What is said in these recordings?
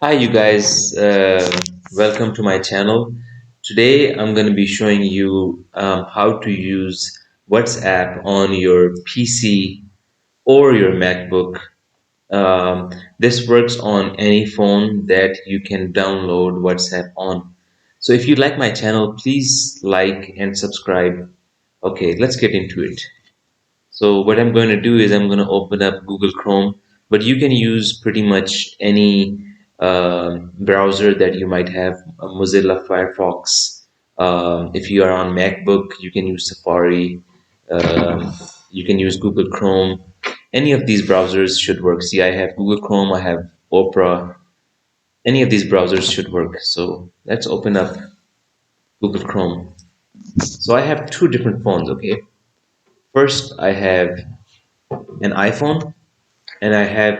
Hi, you guys. Welcome to my channel. Today, I'm going to be showing you how to use WhatsApp on your PC or your MacBook. This works on any phone that you can download WhatsApp on. So, if you like my channel, please like and subscribe. Okay, let's get into it. So what I'm going to do is I'm going to open up Google Chrome, but you can use pretty much any browser that you might have, Mozilla Firefox. If you are on MacBook, you can use Safari. Um, you can use Google Chrome. Any of these browsers should work. See, I have Google Chrome, I have Opera. Any of these browsers should work. So let's open up Google Chrome. So I have two different phones, okay? First, I have an iPhone and I have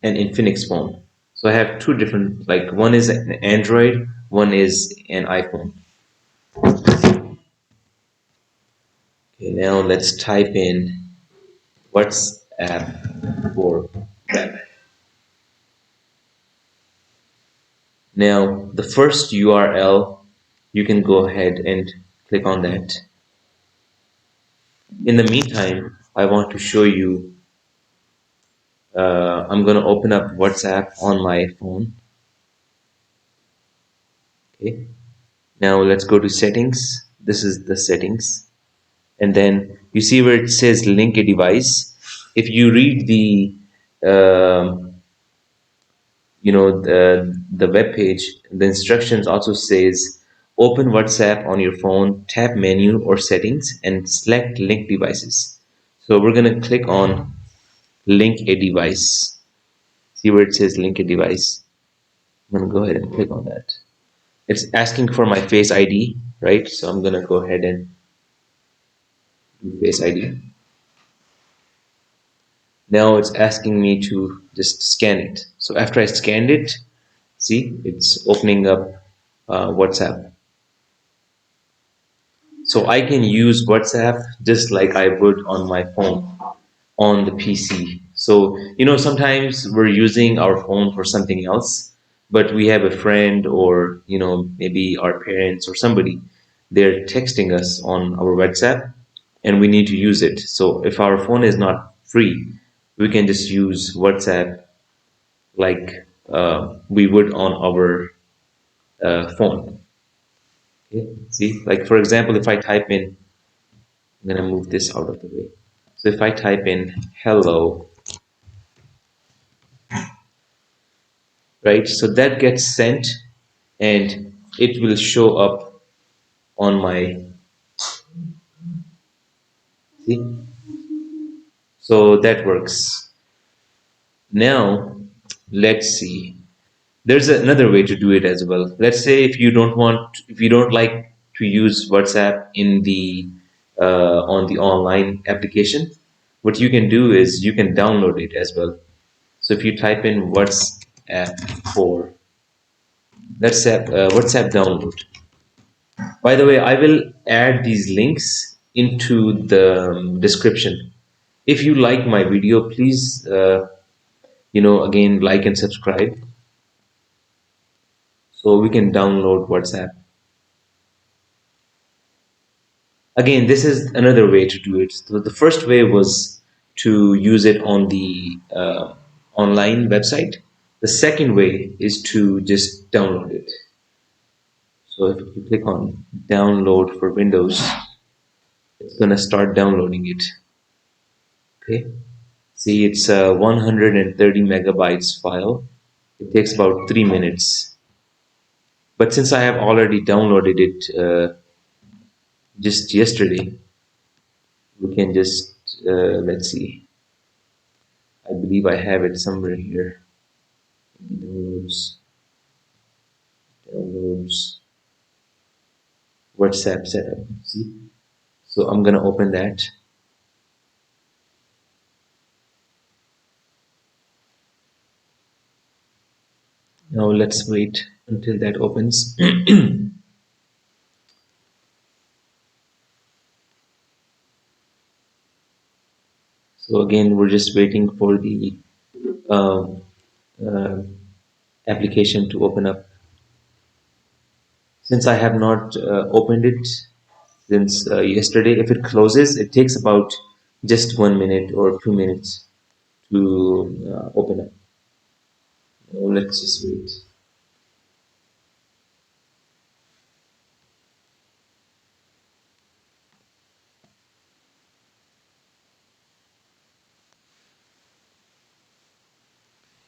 an Infinix phone. So I have two different, like one is an Android, one is an iPhone. Okay, now let's type in WhatsApp for web. Now the first URL, you can go ahead and click on that. In the meantime, I want to show you, I'm going to open up WhatsApp on my phone. Okay. Now let's go to settings. This is the settings. And then you see where it says link a device. If you read the the web page, the instructions also says open WhatsApp on your phone, tap menu or settings, and select link devices. So we're going to click on link a device. See where it says link a device. I'm going to go ahead and click on that. It's asking for my face ID, right? So I'm going to go ahead and do face ID. Now it's asking me to just scan it. So after I scanned it, see, it's opening up WhatsApp. So I can use WhatsApp just like I would on my phone on the PC. So, sometimes we're using our phone for something else, but we have a friend or, maybe our parents or somebody, they're texting us on our WhatsApp and we need to use it. So if our phone is not free, we can just use WhatsApp like we would on our phone. Okay, see, like for example, if I type in, I'm gonna move this out of the way. So if I type in hello, right? So that gets sent and it will show up on my, see? So that works. Now, let's see. There's another way to do it as well. Let's say if you don't like to use WhatsApp in the on the online application, what you can do is you can download it as well. So if you type in WhatsApp for WhatsApp download. By the way, I will add these links into the description. If you like my video, please again like and subscribe so we can download WhatsApp. Again, this is another way to do it. So the first way was to use it on the online website. The second way is to just download it. So if you click on download for Windows, it's going to start downloading it. Okay. See, it's a 130 megabytes file. It takes about 3 minutes. But since I have already downloaded it just yesterday, we can just, let's see. I believe I have it somewhere here. Downloads, downloads, WhatsApp setup. See? So I'm gonna open that. Now let's wait until that opens. So again, we're just waiting for the um, uh, application to open up. Since I have not opened it since yesterday, if it closes, it takes about just 1 minute or 2 minutes to open up. Let's just wait.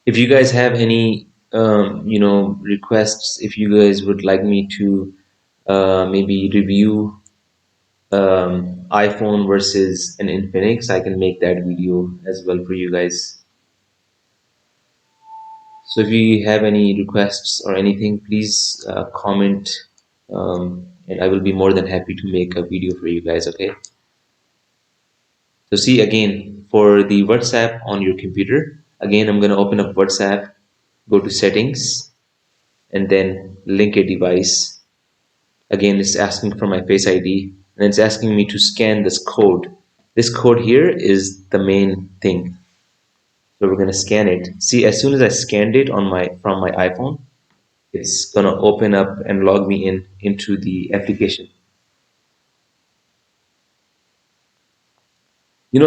If you guys have any, requests, if you guys would like me to maybe review iPhone versus an Infinix, I can make that video as well for you guys. So if you have any requests or anything, please comment, and I will be more than happy to make a video for you guys. Okay. So see again for the WhatsApp on your computer. Again, I'm gonna open up WhatsApp, go to settings, and then link a device. Again, it's asking for my Face ID, and it's asking me to scan this code. This code here is the main thing. So we're gonna scan it. See, as soon as I scanned it on my from my iPhone, it's gonna open up and log me in into the application.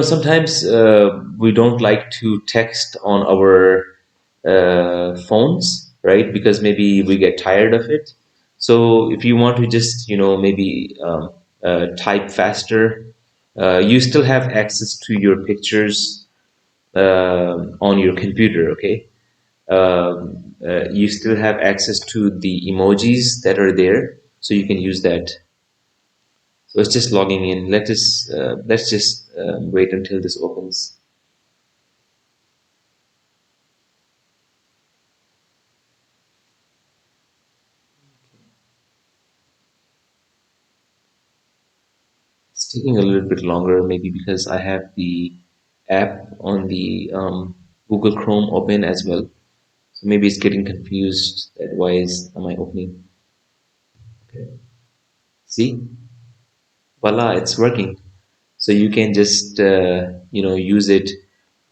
Sometimes we don't like to text on our phones, right? Because maybe we get tired of it. So if you want to just, maybe type faster, you still have access to your pictures on your computer, okay? You still have access to the emojis that are there, so you can use that. So it's just logging in. Let's just wait until this opens. It's taking a little bit longer, maybe because I have the app on the Google Chrome open as well. So maybe it's getting confused that why is am I opening? Okay. See, voila, it's working. So you can just use it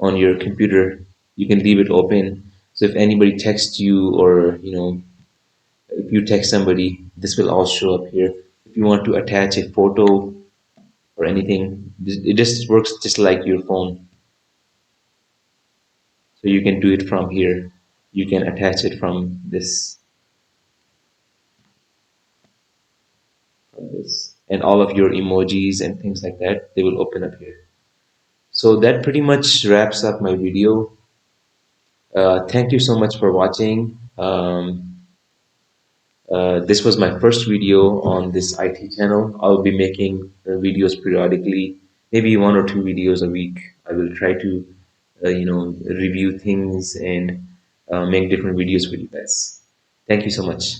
on your computer. You can leave it open. So if anybody texts you or if you text somebody, this will all show up here. If you want to attach a photo or anything, it just works just like your phone. So you can do it from here. You can attach it from this, and all of your emojis and things like that, they will open up here. So that pretty much wraps up my video. Thank you so much for watching. This was my first video on this IT channel. I'll be making videos periodically, maybe 1 or 2 videos a week. I will try to, review things and make different videos for you guys. Thank you so much.